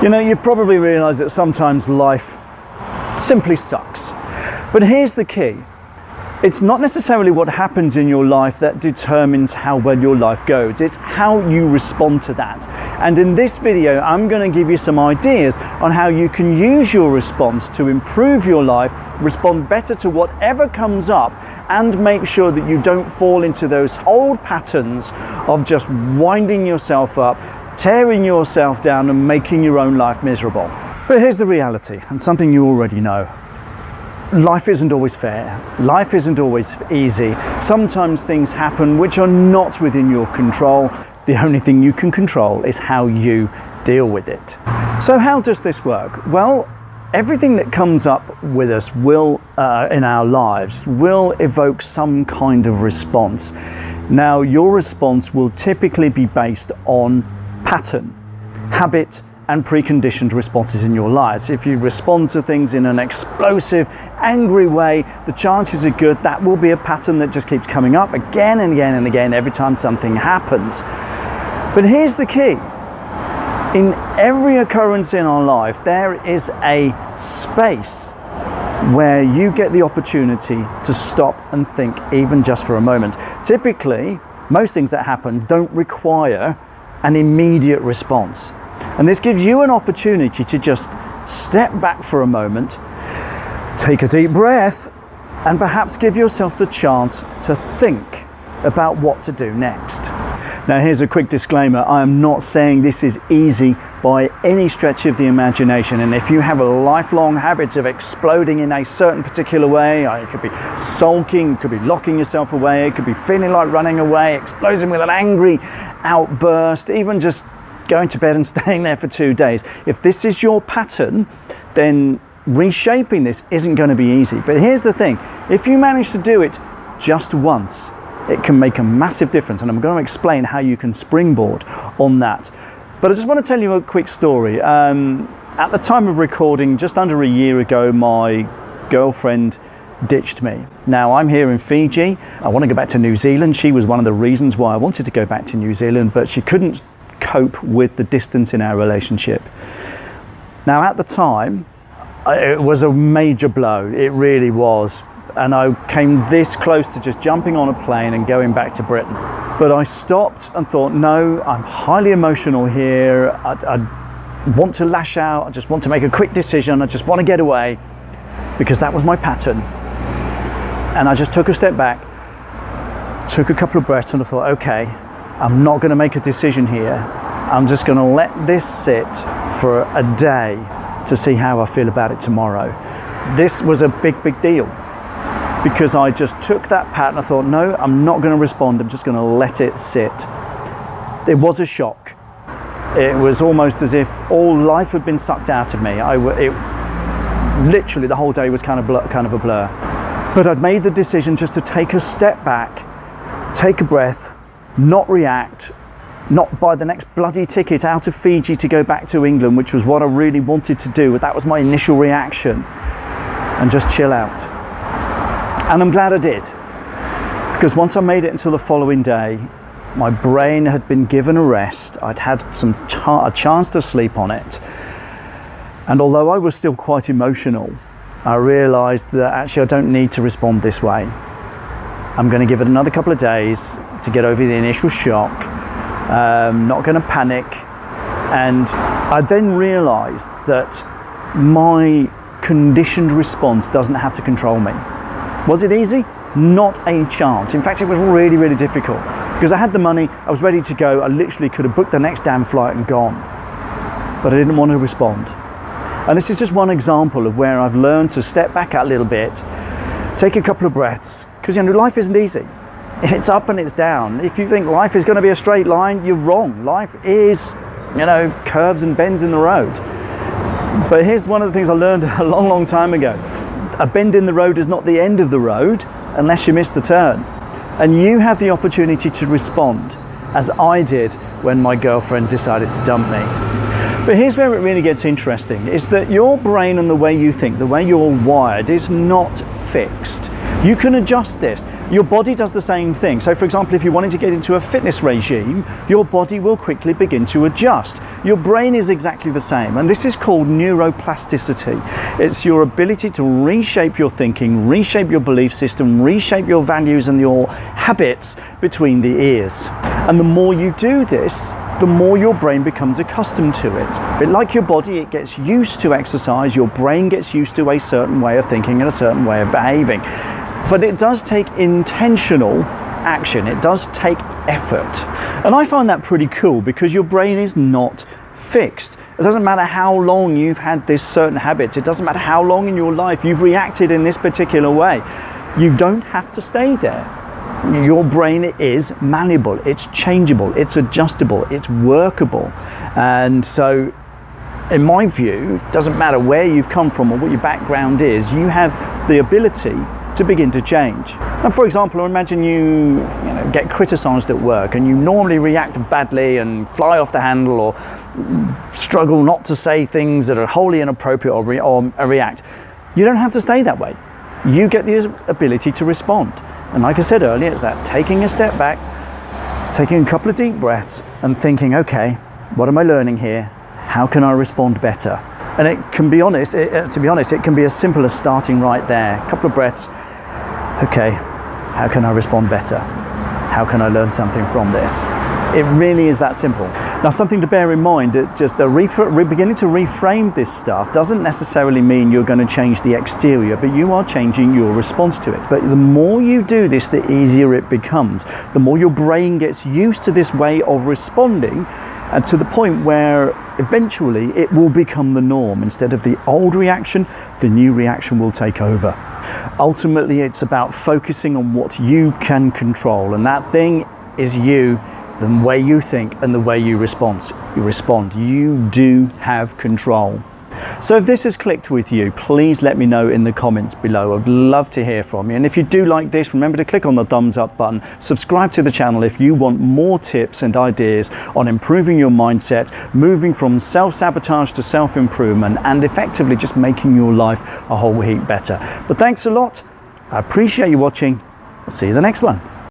You know, you've probably realised that sometimes life simply sucks. But here's the key. It's not necessarily what happens in your life that determines how well your life goes. It's how you respond to that. And in this video, I'm going to give you some ideas on how you can use your response to improve your life, respond better to whatever comes up, and make sure that you don't fall into those old patterns of just winding yourself up, tearing yourself down and making your own life miserable. But here's the reality, and something you already know. Life isn't always fair. Life isn't always easy. Sometimes things happen which are not within your control. The only thing you can control is how you deal with it. So how does this work? Well, everything that comes up with us will, in our lives, will evoke some kind of response. Now, your response will typically be based on pattern, habit, and preconditioned responses in your lives. If you respond to things in an explosive, angry way, the chances are good that will be a pattern that just keeps coming up again and again and again every time something happens. But here's the key. In every occurrence in our life, there is a space where you get the opportunity to stop and think, even just for a moment. Typically, most things that happen don't require an immediate response. And this gives you an opportunity to just step back for a moment, take a deep breath, and perhaps give yourself the chance to think about what to do next. Now, here's a quick disclaimer. I am not saying this is easy by any stretch of the imagination. And if you have a lifelong habit of exploding in a certain particular way, it could be sulking, it could be locking yourself away, it could be feeling like running away, exploding with an angry outburst, even just going to bed and staying there for 2 days. If this is your pattern, then reshaping this isn't going to be easy. But here's the thing, if you manage to do it just once, it can make a massive difference. And I'm going to explain how you can springboard on that. But I just want to tell you a quick story. At the time of recording, just under a year ago, my girlfriend ditched me. Now, I'm here in Fiji. I want to go back to New Zealand. She was one of the reasons why I wanted to go back to New Zealand, but she couldn't cope with the distance in our relationship. Now, at the time, it was a major blow. It really was. And I came this close to just jumping on a plane and going back to Britain. But I stopped and thought, no, I'm highly emotional here. I want to lash out. I just want to make a quick decision. I just want to get away, because that was my pattern. And I just took a step back, took a couple of breaths, and I thought, okay, I'm not going to make a decision here. I'm just going to let this sit for a day to see how I feel about it tomorrow. This was a big, big deal, because I just took that pattern. I thought, no, I'm not going to respond. I'm just going to let it sit. It was a shock. It was almost as if all life had been sucked out of me. Literally, the whole day was kind of a blur. But I'd made the decision just to take a step back, take a breath, not react, not buy the next bloody ticket out of Fiji to go back to England, which was what I really wanted to do. That was my initial reaction, and just chill out. And I'm glad I did, because once I made it until the following day, my brain had been given a rest. I'd had a chance to sleep on it. And although I was still quite emotional, I realized that actually I don't need to respond this way. I'm going to give it another couple of days to get over the initial shock. Not going to panic. And I then realized that my conditioned response doesn't have to control me. Was it easy? Not a chance. In fact, it was really, really difficult, because I had the money, I was ready to go. I literally could have booked the next damn flight and gone, but I didn't want to respond. And this is just one example of where I've learned to step back a little bit, take a couple of breaths, because life isn't easy. It's up and it's down. If you think life is going to be a straight line, you're wrong. Life is, curves and bends in the road. But here's one of the things I learned a long, long time ago. A bend in the road is not the end of the road unless you miss the turn. And you have the opportunity to respond, as I did when my girlfriend decided to dump me. But here's where it really gets interesting, is that your brain and the way you think, the way you're wired, is not fixed. You can adjust this. Your body does the same thing. So for example, if you wanted to get into a fitness regime, your body will quickly begin to adjust. Your brain is exactly the same, and this is called neuroplasticity. It's your ability to reshape your thinking, reshape your belief system, reshape your values and your habits between the ears. And the more you do this, the more your brain becomes accustomed to it. But like your body, it gets used to exercise, your brain gets used to a certain way of thinking and a certain way of behaving. But it does take intentional action, it does take effort. And I find that pretty cool because your brain is not fixed. It doesn't matter how long you've had this certain habit, it doesn't matter how long in your life you've reacted in this particular way. You don't have to stay there. Your brain is malleable, it's changeable, it's adjustable, it's workable. And so in my view, it doesn't matter where you've come from or what your background is, you have the ability to begin to change. And for example, imagine you get criticized at work and you normally react badly and fly off the handle or struggle not to say things that are wholly inappropriate or react. You don't have to stay that way. You get the ability to respond. And like I said earlier, it's that taking a step back, taking a couple of deep breaths and thinking, okay, what am I learning here? How can I respond better? And it can be honest, to be honest, it can be as simple as starting right there. A couple of breaths. Okay, how can I respond better? How can I learn something from this? It really is that simple. Now, something to bear in mind, that just beginning to reframe this stuff doesn't necessarily mean you're going to change the exterior, but you are changing your response to it. But the more you do this, the easier it becomes. The more your brain gets used to this way of responding, and to the point where eventually it will become the norm. Instead of the old reaction, the new reaction will take over. Ultimately, it's about focusing on what you can control, and that thing is you, the way you think and the way you respond. You do have control. So if this has clicked with you, please let me know in the comments below. I'd love to hear from you. And if you do like this, remember to click on the thumbs up button, subscribe to the channel if you want more tips and ideas on improving your mindset, moving from self-sabotage to self-improvement, and effectively just making your life a whole heap better. But thanks a lot. I appreciate you watching. I'll see you in the next one.